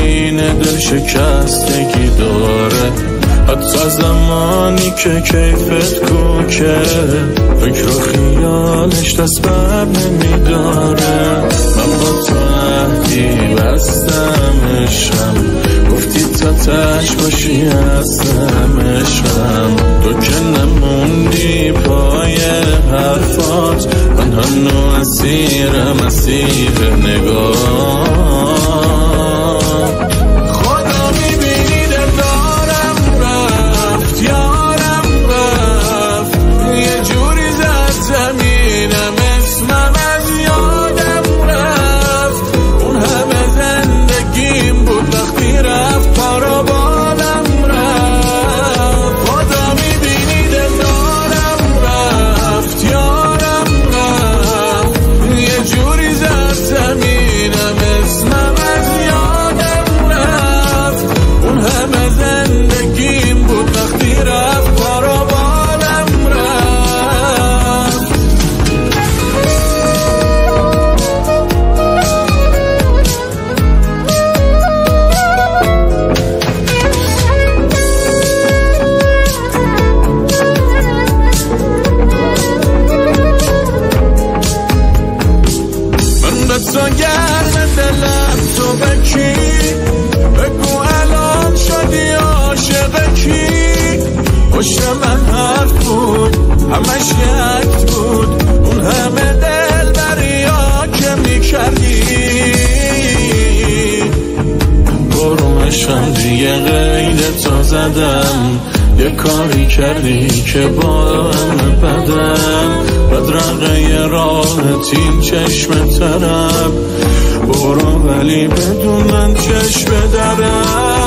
سینه دل شکستگی داره، حتی زمانی که کیفت کوکه، فکر و خیالش دست بر نمیداره. من با تو عهدی بستم عشقم، گفتی تا تش باشی هستم عشقم، تو که نموندی پای حرفات، من هنو اسیرم اسیر نگاه. تو گرم دلم تو بکی، بگو الان شدی عاشق کی؟ پشت من حرف بود همش یک بود، اون همه دل بریا که میکردی. برمشم دیگه غیر تا زدم، یه کاری کردی که با همه بدم، بدرقه راحت این چشم ترم، برو ولی بدون من چشم درم.